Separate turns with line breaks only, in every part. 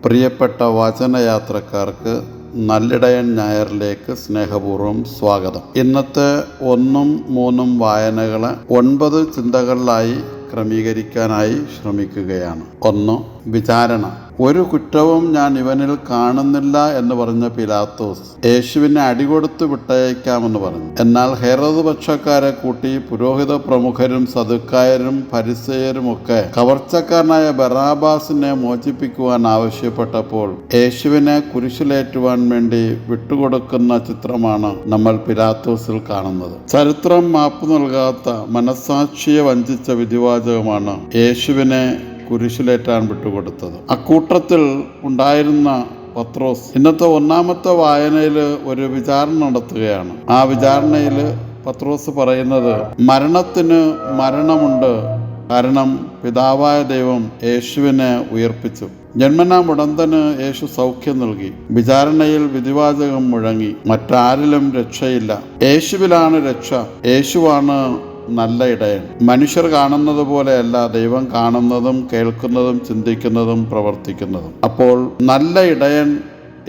പ്രിയപ്പെട്ട വചനയാത്രക്കാർക്ക് നല്ലിടയൻ ഞായറിലേക്ക് സ്നേഹപൂർവ്വം സ്വാഗതം. ഇന്നത്തെ 1, 3 വായനകളെ 9 ചിന്തകളിലായി ക്രമീകരിക്കാനായി ശ്രമിക്കുകയാണ്. 1. വിചാരണ. ഒരു കുറ്റവും ഞാൻ ഇവനിൽ കാണുന്നില്ല എന്ന് പറഞ്ഞ പിലാത്തോസ് യേശുവിനെ അടികൊടുത്ത് വിട്ടയക്കാമെന്ന് പറഞ്ഞു. എന്നാൽ ഹെരോദ് പക്ഷക്കാരെ കൂട്ടി പുരോഹിത പ്രമുഖരും സദുക്കായരും ഫരിസേയരും ഒക്കെ കവർച്ചക്കാരനായ ബറാബാസിനെ മോചിപ്പിക്കുവാൻ ആവശ്യപ്പെട്ടപ്പോൾ യേശുവിനെ കുരിശിലേറ്റുവാൻ വേണ്ടി വിട്ടുകൊടുക്കുന്ന ചിത്രമാണ് നമ്മൾ പിലാത്തോസിൽ കാണുന്നത്. ചരിത്രം മാപ്പ് നൽകാത്ത, മനസ്സാക്ഷിയെ വഞ്ചിച്ച വിധിവാചകമാണ് യേശുവിനെ കുരിശിലേറ്റാൻ വിട്ടുകൊടുത്തത്. അക്കൂട്ടത്തിൽ ഉണ്ടായിരുന്ന പത്രോസ് ഇന്നത്തെ 1ാമത്തെ വായനയിൽ ഒരു വിചാരണ നടത്തുകയാണ്. ആ വിചാരണയിൽ പത്രോസ് പറയുന്നത്, മരണത്തിന് മരണമുണ്ട്, കാരണം പിതാവായ ദൈവം യേശുവിനെ ഉയർപ്പിച്ചു. ജന്മനാ മുടന്തന് യേശു സൗഖ്യം നൽകി. വിചാരണയിൽ വിധിവാചകം മുഴങ്ങി, മറ്റാരിലും രക്ഷയില്ല, യേശുവിലാണ് രക്ഷ. യേശുവാണ് നല്ല ഇടയൻ. മനുഷ്യർ കാണുന്നത് പോലെയല്ല ദൈവം കാണുന്നതും കേൾക്കുന്നതും ചിന്തിക്കുന്നതും പ്രവർത്തിക്കുന്നതും. അപ്പോൾ നല്ല ഇടയൻ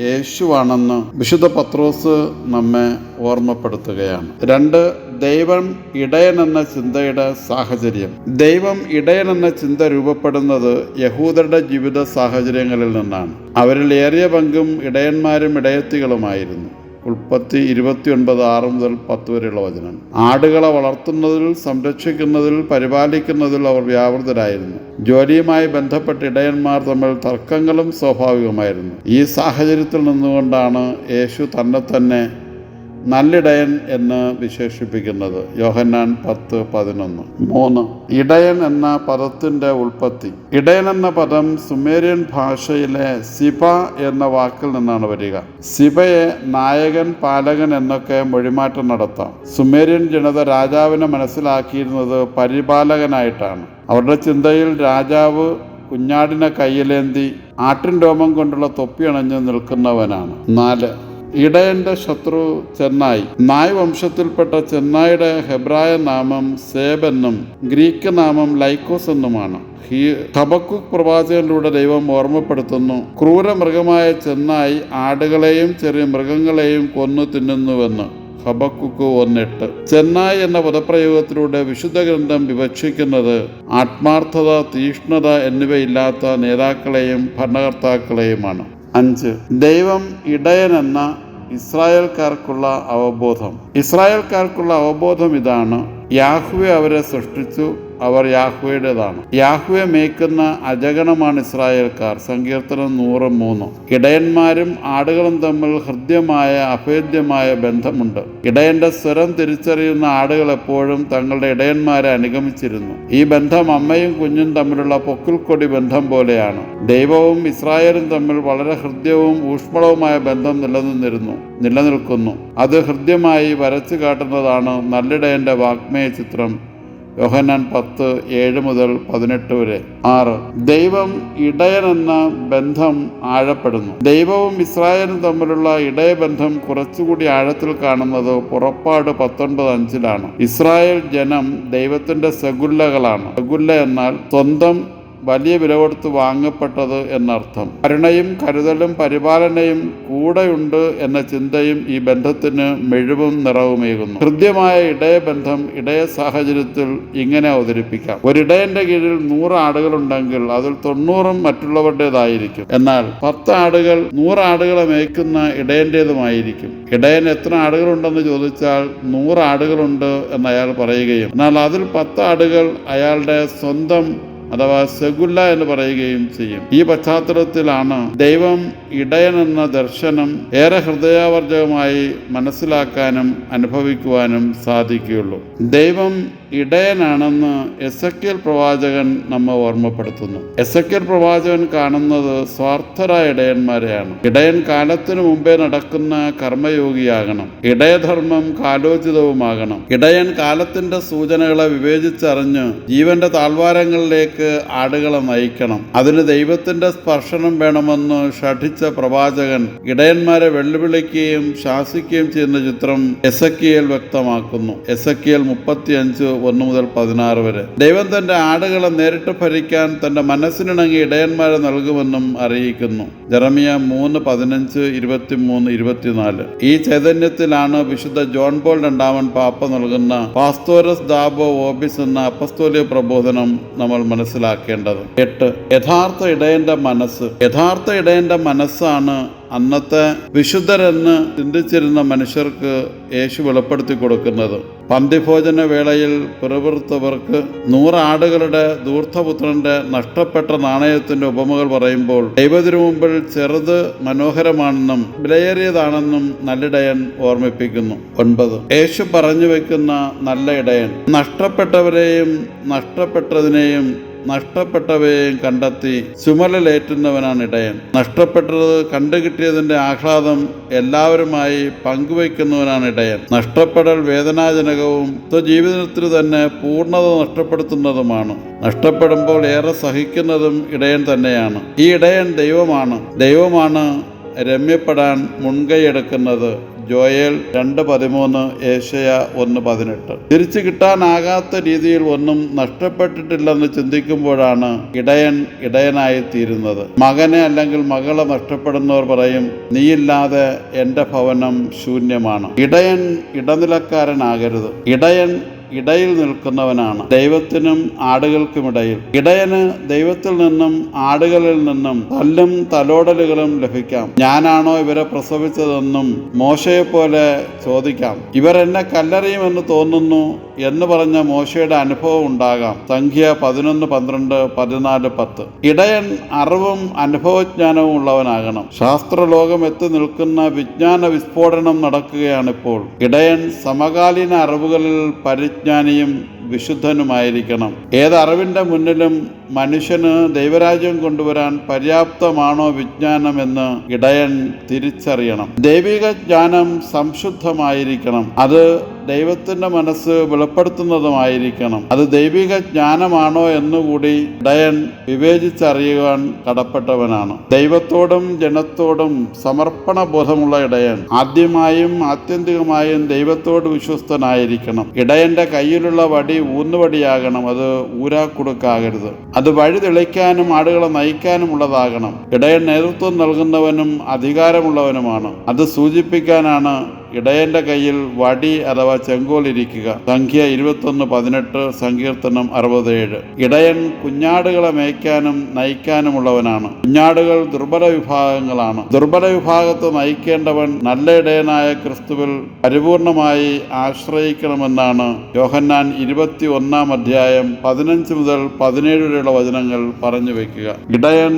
യേശുവാണെന്ന് വിശുദ്ധ പത്രോസ് നമ്മെ ഓർമ്മപ്പെടുത്തുകയാണ്. 2. ദൈവം ഇടയൻ എന്ന ചിന്തയുടെ സാഹചര്യം. ദൈവം ഇടയൻ എന്ന ചിന്ത രൂപപ്പെടുന്നത് യഹൂദരുടെ ജീവിത സാഹചര്യങ്ങളിൽ നിന്നാണ്. അവരിൽ ഏറിയ പങ്കും ഇടയന്മാരും ഇടയത്തികളുമായിരുന്നു. ഉൽപ്പത്തി 29:6-10 വരെയുള്ള വചനം. ആടുകളെ വളർത്തുന്നതിൽ, സംരക്ഷിക്കുന്നതിൽ, പരിപാലിക്കുന്നതിൽ അവർ വ്യാപൃതരായിരുന്നു. ജോലിയുമായി ബന്ധപ്പെട്ട ഇടയന്മാർ തമ്മിൽ തർക്കങ്ങളും സ്വാഭാവികമായിരുന്നു. ഈ സാഹചര്യത്തിൽ നിന്നുകൊണ്ടാണ് യേശു തന്നെ നല്ലിടയൻ എന്ന് വിശേഷിപ്പിക്കുന്നത്. യോഹന്നാൻ 10:11. 3. ഇടയൻ എന്ന പദത്തിന്റെ ഉൽപ്പത്തി. ഇടയൻ എന്ന പദം സുമേരിയൻ ഭാഷയിലെ സിബ എന്ന വാക്കിൽ നിന്നാണ് വരിക. സിബയെ നായകൻ, പാലകൻ എന്നൊക്കെ മൊഴിമാറ്റം നടത്താം. സുമേരിയൻ ജനത രാജാവിനെ മനസ്സിലാക്കിയിരുന്നത് പരിപാലകനായിട്ടാണ്. അവരുടെ ചിന്തയിൽ രാജാവ് കുഞ്ഞാടിനെ കയ്യിലേന്തി ആട്ടിൻ രോമം കൊണ്ടുള്ള തൊപ്പി അണഞ്ഞ് നിൽക്കുന്നവനാണ്. 4. ഇടയന്റെ ശത്രു ചെന്നായ്. നായ് വംശത്തിൽപ്പെട്ട ചെന്നായുടെ ഹെബ്രായ നാമം സേബ് എന്നും ഗ്രീക്ക് നാമം ലൈക്കോസ് എന്നുമാണ്. ഹബക്കൂക്ക് പ്രവാചകനിലൂടെ ദൈവം ഓർമ്മപ്പെടുത്തുന്നു, ക്രൂരമൃഗമായ ചെന്നായ് ആടുകളെയും ചെറിയ മൃഗങ്ങളെയും കൊന്നു തിന്നുന്നുവെന്ന്. ഹബക്കൂക്ക് 1:8. ചെന്നായ് എന്ന പദപ്രയോഗത്തിലൂടെ വിശുദ്ധ ഗ്രന്ഥം വിവക്ഷിക്കുന്നത് ആത്മാർത്ഥത, തീഷ്ണത എന്നിവയില്ലാത്ത നേതാക്കളെയും ഭരണകർത്താക്കളെയുമാണ്. 5. ദൈവം ഇടയനെന്ന ഇസ്രായേൽക്കാർക്കുള്ള അവബോധം. ഇസ്രായേൽക്കാർക്കുള്ള അവബോധം ഇതാണ്: യാഹ്വേ അവരെ സൃഷ്ടിച്ചു, അവർ യാഹ്വയുടേതാണ്. യാഹ്വേ മേയ്ക്കുന്ന അജഗണമാണ് ഇസ്രായേൽക്കാർ. സങ്കീർത്തനം 103. ഇടയന്മാരും ആടുകളും തമ്മിൽ ഹൃദ്യമായ, അഭേദ്യമായ ബന്ധമുണ്ട്. ഇടയന്റെ സ്വരം തിരിച്ചറിയുന്ന ആടുകൾ എപ്പോഴും തങ്ങളുടെ ഇടയന്മാരെ അനുഗമിച്ചിരുന്നു. ഈ ബന്ധം അമ്മയും കുഞ്ഞും തമ്മിലുള്ള പൊക്കിൾക്കൊടി ബന്ധം പോലെയാണ്. ദൈവവും ഇസ്രായേലും തമ്മിൽ വളരെ ഹൃദ്യവും ഊഷ്മളവുമായ ബന്ധം നിലനിൽക്കുന്നു. അത് ഹൃദ്യമായി വരച്ചു കാട്ടുന്നതാണ് നല്ലിടയന്റെ വാഗ്മയ ചിത്രം. യോഹന്നാൻ 10:7-18 വരെ. 6. ദൈവം ഇടയൻ എന്ന ബന്ധം ആഴപ്പെടുന്നു. ദൈവവും ഇസ്രായേലും തമ്മിലുള്ള ഇടയബന്ധം കുറച്ചുകൂടി ആഴത്തിൽ കാണുന്നത് പുറപ്പാട് 19:5-ലാണ്. ഇസ്രായേൽ ജനം ദൈവത്തിന്റെ സെഗുല്ലകളാണ്. സെഗുല്ല എന്നാൽ സ്വന്തം വലിയ വില കൊടുത്ത് വാങ്ങപ്പെട്ടത് എന്നർത്ഥം. കരുണയും കരുതലും പരിപാലനയും കൂടെയുണ്ട് എന്ന ചിന്തയും ഈ ബന്ധത്തിന് മെഴുവും നിറവുമേകുന്നു. ഹൃദ്യമായ ഇടയബന്ധം ഇടയ സാഹചര്യത്തിൽ ഇങ്ങനെ അവതരിപ്പിക്കാം: ഒരിടയന്റെ കീഴിൽ 100 ആടുകളുണ്ടെങ്കിൽ അതിൽ 90 മറ്റുള്ളവരുടേതായിരിക്കും. എന്നാൽ 10 ആടുകൾ 100 ആടുകളെ മേയ്ക്കുന്ന ഇടയന്റേതുമായിരിക്കും. ഇടയൻ എത്ര ആടുകളുണ്ടെന്ന് ചോദിച്ചാൽ 100 ആടുകളുണ്ട് എന്ന് അയാൾ പറയുകയും എന്നാൽ അതിൽ 10 ആടുകൾ അയാളുടെ സ്വന്തം അഥവാ സെഗുല്ല എന്ന് പറയുകയും ചെയ്യും. ഈ പശ്ചാത്തലത്തിലാണ് ദൈവം ഇടയൻ എന്ന ദർശനം ഏറെ ഹൃദയാവർജകമായി മനസ്സിലാക്കാനും അനുഭവിക്കുവാനും സാധിക്കുകയുള്ളൂ. ദൈവം ഇടയനാണെന്ന് എസെക്കിയേൽ പ്രവാചകൻ നമ്മെ ഓർമ്മപ്പെടുത്തുന്നു. എസെക്കിയേൽ പ്രവാചകൻ കാണുന്നത് സ്വാർത്ഥരായ ഇടയന്മാരെയാണ്. ഇടയൻ കാലത്തിനു മുമ്പേ നടക്കുന്ന കർമ്മയോഗിയാകണം. ഇടയധർമ്മം കാലോചിതവുമാകണം. ഇടയൻ കാലത്തിന്റെ സൂചനകളെ വിവേചിച്ചറിഞ്ഞ് ജീവന്റെ താഴ്വാരങ്ങളിലേക്ക് ആടുകളെ നയിക്കണം. അതിന് ദൈവത്തിന്റെ സ്പർശനം വേണമെന്ന് ഷഠിച്ച പ്രവാചകൻ ഇടയന്മാരെ വെല്ലുവിളിക്കുകയും ശാസിക്കുകയും ചെയ്യുന്ന ചിത്രം എസെക്കിയേൽ വ്യക്തമാക്കുന്നു. എസെക്കിയേൽ 35 1-16 വരെ. ദൈവം തന്റെ ആടുകളെ നേരിട്ട് ഭരിക്കാൻ തന്റെ മനസ്സിനിണങ്ങി ഇടയന്മാരെ നൽകുമെന്നും അറിയിക്കുന്നു. ജെറമിയ 3:15, 23, 24. ഈ ചൈതന്യത്തിലാണ് വിശുദ്ധ ജോൺ പോൾ II പാപ്പ നൽകുന്ന പാസ്തോരസ് ദാബോ ഓബിസ് എന്ന അപ്പസ്തോലിക പ്രബോധനം നമ്മൾ മനസ്സിലാക്കേണ്ടത്. 8. യഥാർത്ഥ ഇടയന്റെ മനസ്സാണ് അന്നത്തെ വിശുദ്ധരെന്ന് ചിന്തിച്ചിരുന്ന മനുഷ്യർക്ക് യേശു വെളിപ്പെടുത്തി കൊടുക്കുന്നത്. പന്തിഭോജന വേളയിൽ പിറുപിറുത്തവർക്ക് 100 ആടുകളുടെ ധൂർത്തപുത്രന്റെ നഷ്ടപ്പെട്ട നാണയത്തിന്റെ ഉപമകൾ പറയുമ്പോൾ ദൈവത്തിനു മുമ്പിൽ ചെറുത് മനോഹരമാണെന്നും വിലയേറിയതാണെന്നും നല്ലിടയൻ ഓർമ്മിപ്പിക്കുന്നു. 9. യേശു പറഞ്ഞു വെക്കുന്ന നല്ല ഇടയൻ നഷ്ടപ്പെട്ടവരെയും നഷ്ടപ്പെട്ടവയെയും കണ്ടെത്തി ചുമലിലേറ്റുന്നവനാണ് ഇടയൻ. നഷ്ടപ്പെട്ടത് കണ്ടുകിട്ടിയതിന്റെ ആഹ്ലാദം എല്ലാവരുമായി പങ്കുവയ്ക്കുന്നവനാണ് ഇടയൻ. നഷ്ടപ്പെടൽ വേദനാജനകവും ജീവിതത്തിന് തന്നെ പൂർണ്ണത നഷ്ടപ്പെടുത്തുന്നതുമാണ്. നഷ്ടപ്പെടുമ്പോൾ ഏറെ സഹിക്കുന്നതും ഇടയൻ തന്നെയാണ്. ഈ ഇടയൻ ദൈവമാണ് രമ്യപ്പെടാൻ മുൻകൈയെടുക്കുന്നത്. ജോയേൽ 2:13, ഏശയ 1:18. തിരിച്ചു കിട്ടാനാകാത്ത രീതിയിൽ ഒന്നും നഷ്ടപ്പെട്ടിട്ടില്ലെന്ന് ചിന്തിക്കുമ്പോഴാണ് ഇടയനായി തീരുന്നത്. മകനെ അല്ലെങ്കിൽ മകളെ നഷ്ടപ്പെടുന്നവർ പറയും, നീയില്ലാതെ എൻ്റെ ഭവനം ശൂന്യമാണ്. ഇടയൻ ഇടനിലക്കാരനാകരുത്. ഇടയൻ ഇടയിൽ നിൽക്കുന്നവനാണ്, ദൈവത്തിനും ആടുകൾക്കുമിടയിൽ. ഇടയന് ദൈവത്തിൽ നിന്നും ആടുകളിൽ നിന്നും തല്ലും തലോടലുകളും ലഭിക്കാം. ഞാനാണോ ഇവരെ പ്രസവിച്ചതെന്നും മോശയെപ്പോലെ ചോദിക്കാം. ഇവർ എന്നെ കല്ലെറിയുമെന്ന് തോന്നുന്നു എന്ന് പറഞ്ഞ മോശയുടെ അനുഭവം ഉണ്ടാകാം. സംഖ്യ 11, 12, 14, 10. ഇടയൻ അറിവും അനുഭവജ്ഞാനവും ഉള്ളവനാകണം. ശാസ്ത്രലോകം എത്തി നിൽക്കുന്ന വിജ്ഞാന വിസ്ഫോടനം നടക്കുകയാണിപ്പോൾ. ഇടയൻ സമകാലീന അറിവുകളിൽ പരിജ്ഞാനിയും വിശുദ്ധനുമായിരിക്കണം. ഏതറിവിൻ്റെ മുന്നിലും മനുഷ്യന് ദൈവരാജ്യം കൊണ്ടുവരാൻ പര്യാപ്തമാണോ വിജ്ഞാനമെന്ന് ഇടയൻ തിരിച്ചറിയണം. ദൈവിക ജ്ഞാനം സംശുദ്ധമായിരിക്കണം. അത് ദൈവത്തിൻ്റെ മനസ്സ് വെളിപ്പെടുത്തുന്നതുമായിരിക്കണം. അത് ദൈവിക ജ്ഞാനമാണോ എന്നുകൂടി ഇടയൻ വിവേചിച്ചറിയുവാൻ കടപ്പെട്ടവനാണ്. ദൈവത്തോടും ജനത്തോടും സമർപ്പണ ബോധമുള്ള ഇടയൻ ആദ്യമായും ആത്യന്തികമായും ദൈവത്തോട് വിശ്വസ്തനായിരിക്കണം. ഇടയന്റെ കയ്യിലുള്ള വടി ഊന്നുവടിയാകണം, അത് ഊരാക്കുടുക്കാകരുത്. അത് വഴി തെളിക്കാനും ആടുകളെ നയിക്കാനും ഉള്ളതാകണം. ഇടയൻ നേതൃത്വം നൽകുന്നവനും അധികാരമുള്ളവനുമാണ്. അത് സൂചിപ്പിക്കാനാണ് ഇടയന്റെ കയ്യിൽ വടി അഥവാ ചെങ്കോലിരിക്കുക. സംഖ്യ 21:18, സങ്കീർത്തനം 67. ഇടയൻ കുഞ്ഞാടുകളെ മേയ്ക്കാനും നയിക്കാനുമുള്ളവനാണ്. കുഞ്ഞാടുകൾ ദുർബല വിഭാഗങ്ങളാണ്. ദുർബല വിഭാഗത്തെ നയിക്കേണ്ടവൻ നല്ല ഇടയനായ ക്രിസ്തുവിൽ പരിപൂർണമായി ആശ്രയിക്കണമെന്നാണ് യോഹന്നാൻ 21 15 മുതൽ 17 വരെയുള്ള വചനങ്ങൾ പറഞ്ഞു വയ്ക്കുക. ഇടയൻ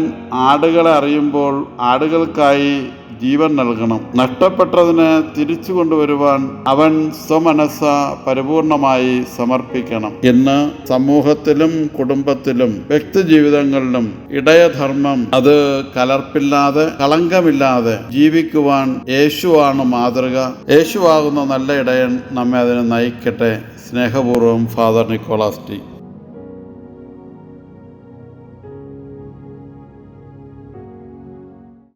ആടുകളെ അറിയുമ്പോൾ ആടുകൾക്കായി ജീവൻ നൽകണം. നഷ്ടപ്പെട്ടതിന് തിരിച്ചു കൊണ്ടുവരുവാൻ അവൻ സ്വമനസ്സ പരിപൂർണമായി സമർപ്പിക്കണം. ഇന്ന് സമൂഹത്തിലും കുടുംബത്തിലും വ്യക്തി ജീവിതങ്ങളിലും ഇടയധർമ്മം അത് കലർപ്പില്ലാതെ കളങ്കമില്ലാതെ ജീവിക്കുവാൻ യേശുവാണ് മാതൃക. യേശുവാകുന്ന നല്ല ഇടയൻ നമ്മെ അതിന് നയിക്കട്ടെ. സ്നേഹപൂർവ്വം ഫാദർ നിക്കോളാസ് ടി.